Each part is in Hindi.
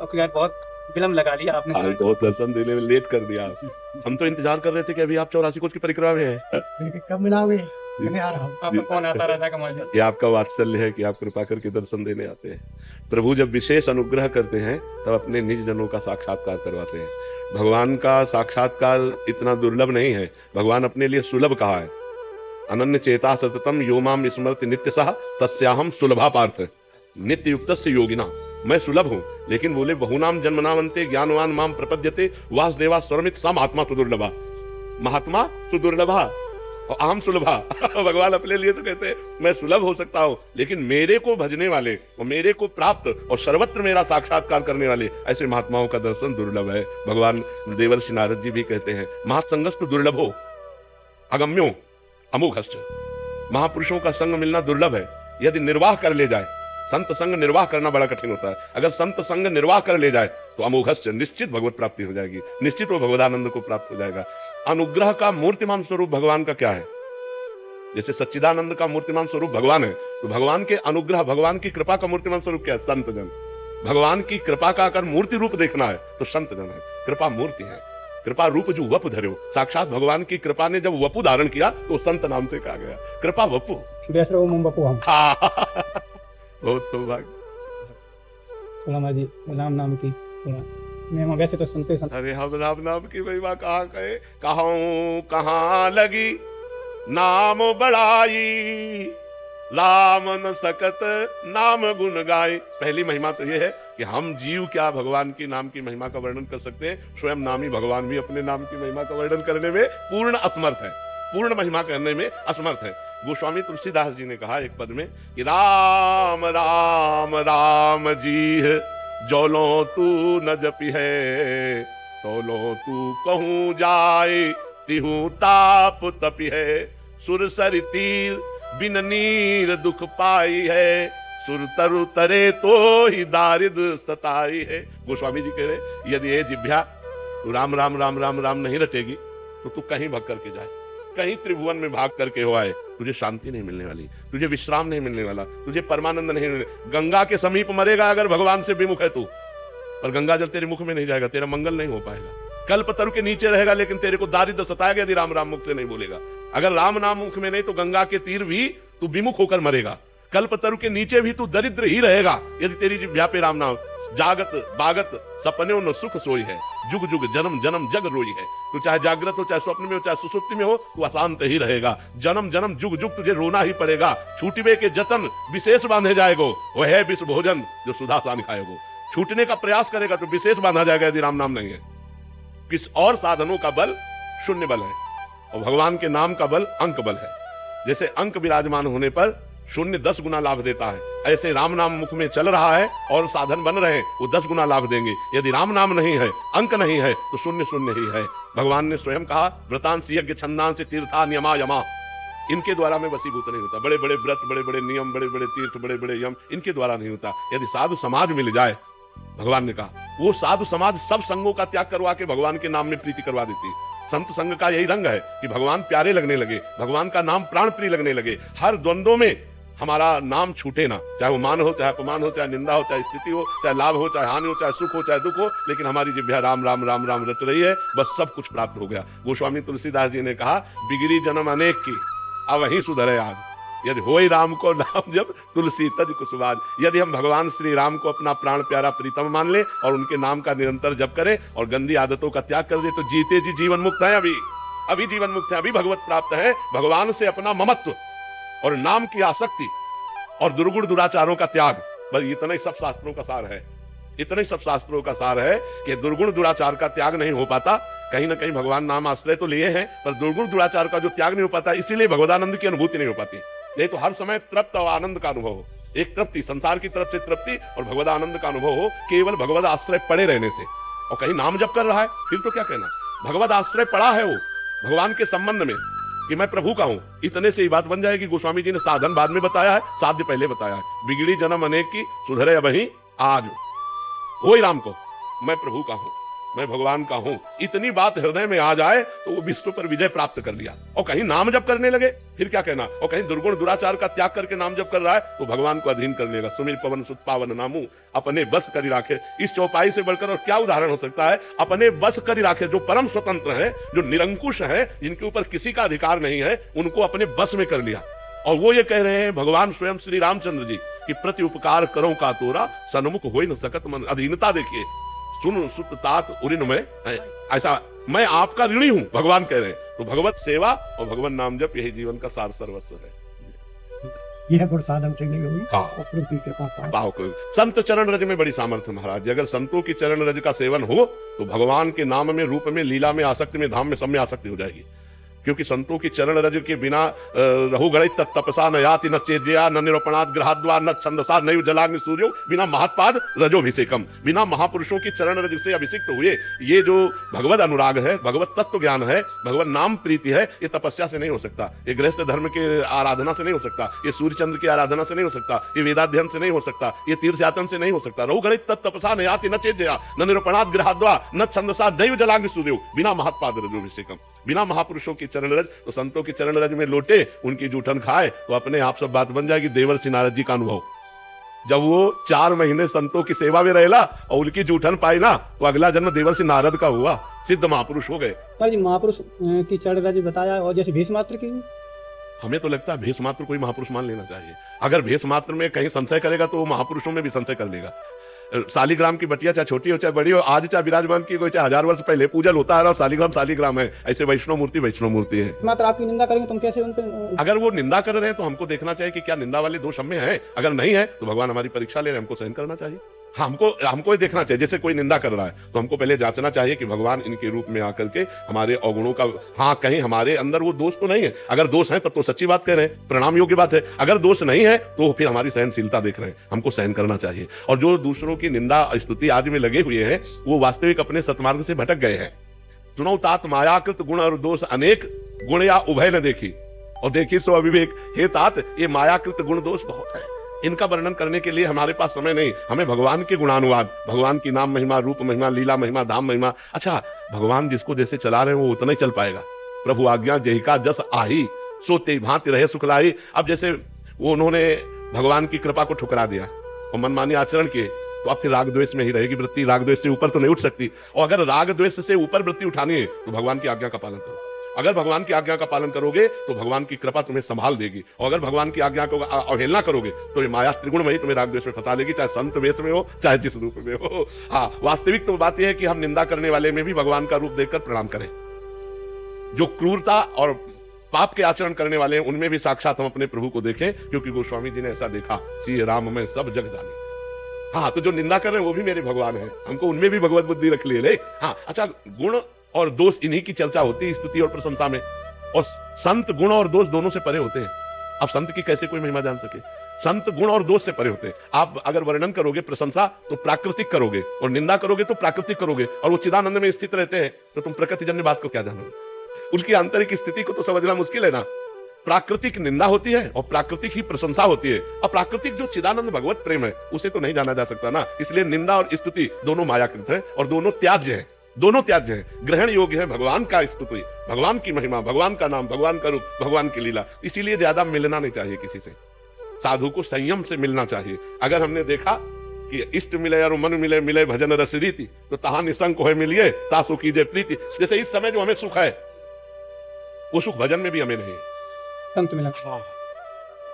आपको यार बहुत विलम्ब लगा लिया आपने आज तो। बहुत दर्शन देने में लेट कर दिया आप। हम तो इंतजार कर रहे थे कि अभी आप 84 कोस की परिक्रमा में हैं। कब मिलाओगे? मैं आ रहा हूँ। आपका कौन आता रहता कमाल जी। ये आपका वात्सल्य है कि आप कृपा करके दर्शन देने आते हैं। प्रभु जब विशेष अनुग्रह करते हैं तब अपने निज जनों का साक्षात्कार करवाते हैं। भगवान का साक्षात्कार इतना दुर्लभ नहीं है, भगवान अपने लिए सुलभ कहा है। अनन्य चेता सततम यो माम स्मृति नित्य सह तस्याहम सुलभा पार्थ। नित्य युक्त से योगिना, मैं सुलभ हूं, लेकिन बोले बहुनाम जन्मनावंते ज्ञानवान माम प्रपद्यते वासुदेवा स्वरमित सम आत्मा सुदुर्लभा। महात्मा सुदुर्लभा और आम सुलभा। भगवान अपने लिए तो कहते हैं मैं सुलभ हो सकता हूं, लेकिन मेरे को भजने वाले और मेरे को प्राप्त और सर्वत्र मेरा साक्षात्कार करने वाले ऐसे महात्माओं का दर्शन दुर्लभ है। भगवान देवर्षि नारद जी भी कहते हैं महात्संगस्तु दुर्लभो अगम्यो अमोघश्च। महापुरुषों का संग मिलना दुर्लभ है, यदि निर्वाह कर ले जाए। संत संग निर्वाह करना बड़ा कठिन होता है, अगर संत संग निर्वाह कर ले जाए तो अमोघश्च, निश्चित भगवत प्राप्ति हो जाएगी, निश्चित वो भगवदानंद को प्राप्त हो जाएगा। अनुग्रह का मूर्तिमान स्वरूप भगवान का क्या है? जैसे सच्चिदानंद का मूर्तिमान स्वरूप भगवान है, तो भगवान के अनुग्रह, भगवान की कृपा का मूर्तिमान स्वरूप क्या है? संत जन। भगवान की कृपा का अगर मूर्ति रूप देखना है तो संत जन है, कृपा मूर्ति है। कृपा रूप जो वपु धर्यो, साक्षात भगवान की कृपा ने जब वपु धारण किया तो संत नाम से कहा गया, कृपा वपु। बेसरो मम बपू हम बहुत सौभाग्य। थोड़ा माजी राम नाम की थोड़ा मैं वैसे तो सुनते सुनते। अरे हम राम नाम की महिमा कहाँ कहे, कहूँ कहाँ लगी नाम बड़ाई, राम न सकत नाम गुण गाय। पहली महिमा तो ये है कि हम जीव क्या भगवान की नाम की महिमा का वर्णन कर सकते हैं, स्वयं नामी भगवान भी अपने नाम की महिमा का वर्णन करने में पूर्ण असमर्थ है, पूर्ण महिमा करने में असमर्थ है। गोस्वामी तुलसीदास जी ने कहा एक पद में कि राम राम राम जी जोलो तू न जपी है, तोलो तू कहूँ जाए तिहु ताप तपी है। सुरसर तीर बिन नीर दुख पाई है, सुर तरु तरे तो ही दारिद सताई है। गोस्वामी जी कह रहे यदि ये जिभ्या तू राम राम राम राम राम नहीं रटेगी तो तू कहीं भग करके जाए, कहीं त्रिभुवन में भाग करके हो आए, तुझे शांति नहीं मिलने वाली, तुझे विश्राम नहीं मिलने वाला, तुझे परमानंद नहीं मिलने। गंगा के समीप मरेगा अगर भगवान से विमुख है तू, पर गंगा जल तेरे मुख में नहीं जाएगा, तेरा मंगल नहीं हो पाएगा। कल्पतरु के नीचे रहेगा लेकिन तेरे को दारिद्र सताएगा यदि राम राम मुख से नहीं बोलेगा। अगर राम नाम मुख में नहीं तो गंगा के तीर भी तू विमुख होकर मरेगा। कल्पतरु के नीचे भी तू दरिद्र ही रहेगा यदि तेरी जिह्वा पे राम नाम। जागत बागत सपने न सुख सोई है, जुग जुग जन्म जन्म जग रोई है। तू चाहे जागृत हो, चाहे स्वप्न में हो, चाहे सुसुप्ति में हो, तू अशांत ही रहेगा। जन्म जन्म जुग जुग तुझे रोना ही पड़ेगा। छूटवे के जतन विशेष बांधे जाएगो, वह है विष भोजन जो सुधा सान खाएगो। छूटने का प्रयास करेगा तो विशेष बांधा जाएगा यदि राम नाम नहीं है। किस और साधनों का बल शून्य बल है और भगवान के नाम का बल अंक बल है। जैसे अंक विराजमान होने पर शून्य 10 गुना लाभ देता है, ऐसे राम नाम मुख में चल रहा है और साधन बन रहे हैं, वो 10 गुना लाभ देंगे। यदि राम नाम नहीं है, अंक नहीं है, तो शून्य शून्य ही है। भगवान ने स्वयं कहा व्रतांस यज्ञ छंदांस तीर्था नियमा यमा, इनके द्वारा में वसीभूत नहीं होता। बड़े बड़े व्रत, बड़े बड़े नियम, बड़े बड़े तीर्थ, बड़े बड़े यम, इनके द्वारा नहीं होता। यदि साधु समाज मिल जाए, भगवान ने कहा वो साधु समाज सब संगों का त्याग करवा के भगवान के नाम में प्रीति करवा देती। संत संग का यही रंग है कि भगवान प्यारे लगने लगे, भगवान का नाम प्राण प्रिय लगने लगे। हर द्वंद्वों में हमारा नाम छूटे ना, चाहे वो मान हो, चाहे अपमान हो, चाहे निंदा हो, चाहे स्थिति हो, चाहे लाभ हो, चाहे हानि हो, चाहे सुख हो, चाहे दुख हो, लेकिन हमारी जिह्वा राम राम राम राम रट रही है, बस सब कुछ प्राप्त हो गया। गोस्वामी तुलसीदास जी ने कहा बिगड़ी जन्म अनेक की अब वहीं सुधरे आज, यदि होई राम को नाम जब तुलसी तज कुसुमाज। यदि हम भगवान श्री राम को अपना प्राण प्यारा प्रीतम मान ले और उनके नाम का निरंतर जप करें और गंदी आदतों का त्याग कर दे तो जीते जी जीवन मुक्त है। अभी जीवन मुक्त है, अभी भगवत प्राप्त है। भगवान से अपना ममत्व और नाम की आसक्ति और दुर्गुण दुराचारों का त्याग, बस इतना ही सब शास्त्रों का सार है। इतने सब शास्त्रों का सार है कि दुर्गुण दुराचार का त्याग नहीं हो पाता। कहीं ना कहीं भगवान नाम आश्रय तो लिए हैं, पर दुर्गुण दुराचार का जो त्याग नहीं हो पाता, इसीलिए भगवदानंद की अनुभूति नहीं हो पाती। नहीं तो हर समय तृप्त और आनंद का अनुभव हो, एक तृप्ति संसार की तरफ से तृप्ति और भगवदानंद का अनुभव हो केवल भगवद आश्रय पड़े रहने से। और कहीं नाम जप कर रहा है फिर तो क्या कहना, भगवद आश्रय पड़ा है वो भगवान के संबंध में कि मैं प्रभु का हूं, इतने से ही बात बन जाएगी। गोस्वामी जी ने साधन बाद में बताया है, साध्य पहले बताया है। बिगड़ी जन्म अनेक की सुधरे अब ही आज, हो राम को मैं प्रभु का हूं। मैं भगवान का हूं, इतनी बात हृदय में आ जाए तो वो विश्व पर विजय प्राप्त कर लिया। और कहीं नाम जप करने लगे फिर क्या कहना, और कहीं दुर्गुण दुराचार का त्याग करके नाम जप कर रहा है तो भगवान को अधीन कर लेगा। सुमिर पवन सुत पावन नामू अपने बस करी राखे। इस चौपाई से बढ़कर और क्या उदाहरण हो सकता है। अपने बस करी राखे, जो परम स्वतंत्र है, जो निरंकुश है, जिनके ऊपर किसी का अधिकार नहीं है, उनको अपने बस में कर लिया। और वो ये कह रहे हैं भगवान स्वयं श्री रामचंद्र जी कि प्रति उपकार करो का तोरा सन्मुख हो न सकत मन। अधीनता देखिए, सुन सुत तात उरिन में, ऐसा मैं आपका ऋणी हूं, भगवान कह रहे हैं। तो भगवत सेवा और भगवान नाम जप यही जीवन का सार सर्वस्व है। यह गुण साधन से नहीं हुई हाँ। और प्रभु की कृपा पाए। पाओ को संत चरण रज में बड़ी सामर्थ्य महाराज। अगर संतों की चरण रज का सेवन हो तो भगवान के नाम में, रूप में, लीला में आसक्ति में, धाम में, सब में आसक्ति हो जाएगी। क्योंकि संतों की चरण रज के बिना रहु गणित तपसा न याति न चेज्या न निरूपणात् ग्रहाद्वा न छंदसा नैव जलाग्नि सूर्यो बिना महत्पाद रजोभिषेकम। बिना महापुरुषों की चरण रज से अभिषिक्त हुए ये जो भगवत अनुराग है, भगवत तत्व ज्ञान है, भगवत नाम प्रीति है, ये तपस्या से नहीं हो सकता, ये गृहस्थ धर्म के आराधना से नहीं हो सकता, ये सूर्य चंद्र की आराधना से नहीं हो सकता, ये वेदाध्ययन से नहीं हो सकता, ये तीर्थ यात्रा से नहीं हो सकता। रहु गणित तपसा न याति न चेज्या न निरूपणात् ग्रहाद्वा न छंदसा नैव जलाग्नि सूर्यो बिना महत्पाद रजोभिषेकम। बिना महापुरुषों की चरण रज, तो संतों की चरण रज में लोटे, उनकी जूठन खाए तो अपने आप सब बात बन जाएगी। देवर्षि नारद जी का अनुभव, जब वो 4 महीने संतों की सेवा में रहेला और उनकी जूठन पाई ना, तो अगला जन्म देवर्षि नारद का हुआ, सिद्ध महापुरुष हो गए। पर जी महापुरुष की चरण रज बताया, और जैसे भीष्म मात्र की, हमें तो लगता है भेष मात्र कोई महापुरुष मान लेना चाहिए। अगर भेष मात्र में कहीं संशय करेगा तो वो महापुरुषों में भी संशय कर लेगा। शालिग्राम की बटिया चाहे छोटी हो चाहे बड़ी हो, आज चाहे विराजमान की कोई चाहे 1000 वर्ष पहले पूजन होता है और शालिग्राम शालिग्राम है। ऐसे वैष्णव मूर्ति है। मात्र आपकी निंदा करेंगे तुम कैसे उन पे? अगर वो निंदा कर रहे हैं तो हमको देखना चाहिए कि क्या निंदा वाले दोष हमें हैं। अगर नहीं है तो भगवान हमारी परीक्षा ले रहे हैं, हमको सहन करना चाहिए। हमको ये देखना चाहिए, जैसे कोई निंदा कर रहा है तो हमको पहले जांचना चाहिए कि भगवान इनके रूप में आकर के हमारे अवगुणों का, हाँ कहीं हमारे अंदर वो दोष तो नहीं है। अगर दोष है तब तो सच्ची बात कह रहे हैं, प्रणाम योग्य बात है। अगर दोष नहीं है तो फिर हमारी सहनशीलता देख रहे हैं, हमको सहन करना चाहिए। और जो दूसरों की निंदा स्तुति आदि में लगे हुए हैं वो वास्तविक अपने सतमार्ग से भटक गए हैं। सुनो तात मायाकृत गुण और दोष अनेक, गुण या उभय न देखी, और देखी सो अविवेक। हे तात, ये मायाकृत गुण दोष बहुत है, इनका वर्णन करने के लिए हमारे पास समय नहीं। हमें भगवान के गुणानुवाद, भगवान की नाम महिमा, रूप महिमा, लीला महिमा, धाम महिमा। अच्छा, भगवान जिसको जैसे चला रहे हैं वो उतना ही चल पाएगा। प्रभु आज्ञा जहिका जस आही सो ते भांति रहे सुखलाई। अब जैसे वो उन्होंने भगवान की कृपा को ठुकरा दिया और मनमानी आचरण किए, तो अब फिर राग द्वेष में ही रहेगी वृत्ति। राग द्वेष से ऊपर तो नहीं उठ सकती। और अगर राग द्वेष से ऊपर वृत्ति उठानी है तो भगवान की आज्ञा का पालन करो। अगर भगवान की आज्ञा का पालन करोगे तो भगवान की कृपा तुम्हें संभाल देगी। और अगर भगवान की आज्ञा को अवहेलना करोगे तो ये माया त्रिगुणमयी तुम्हें राग द्वेष में फंसा लेगी, चाहे संत वेश में हो चाहे जिस रूप में हो। हाँ, वास्तविक तो बात यह है कि हम निंदा करने वाले में भी भगवान का रूप देखकर प्रणाम करें। जो क्रूरता और पाप के आचरण करने वाले हैं उनमें भी साक्षात हम अपने प्रभु को देखें, क्योंकि गोस्वामी जी ने ऐसा देखा, श्री राम में सब जग जाने। हाँ, तो जो निंदा कर रहे हैं वो भी मेरे भगवान है, हमको उनमें भी भगवत बुद्धि रख ले। हाँ, अच्छा, गुण और दोष इन्हीं की चर्चा होती है स्तुति और प्रशंसा में। और संत गुण और दोष दोनों से परे होते हैं। अब संत की कैसे कोई महिमा जान सके? संत गुण और दोष से परे होते हैं। आप अगर वर्णन करोगे प्रशंसा तो प्राकृतिक करोगे, और निंदा करोगे तो प्राकृतिक करोगे। और वो चिदानंद में स्थित रहते हैं तो तुम प्रकृति जन्य बात को क्या जानोगे? उनकी आंतरिक स्थिति को तो समझना मुश्किल है ना। प्राकृतिक निंदा होती है और प्राकृतिक ही प्रशंसा होती है। और प्राकृतिक जो चिदानंद भगवत प्रेम है उसे तो नहीं जाना जा सकता ना। इसलिए निंदा और स्तुति दोनों मायाकृत है और दोनों त्याज्य है। दोनों त्याज्य है। ग्रहण योग्य है भगवान का स्तुति, भगवान की महिमा, भगवान का नाम, भगवान का रूप, भगवान की लीला। इसीलिए ज्यादा मिलना नहीं चाहिए किसी से। साधु को संयम से मिलना चाहिए। अगर हमने देखा कि इष्ट मिले और मन मिले, मिले भजन रस रीति, तो तहा निसंक होए मिलिए तासु कीजे प्रीति। जैसे इस समय जो हमें सुख है वो सुख भजन में भी हमें नहीं। संत मिला,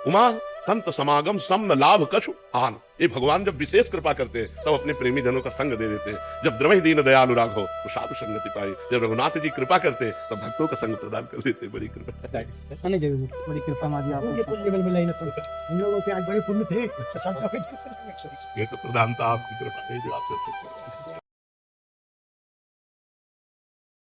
उमा संत समागम सम न लाभ कछु आन। ये भगवान जब विशेष कृपा करते हैं तब अपने प्रेमी जनों का संग दे देते हैं। जब द्रवहि दीन दयालु राघव तो साधु संगति पाई। जब रघुनाथ जी कृपा करते तब भक्तों का संग प्रदान कर देते। बड़ी कृपा, नहीं जरूर, बड़ी कृपा मादी ये आपको। पुण्य बल मिला ही ना संत। हम लोगों के आज बड़े पुण्य थे, संत का ये तो प्रधानता आपकी कृपा है जो आप कर सकते हैं।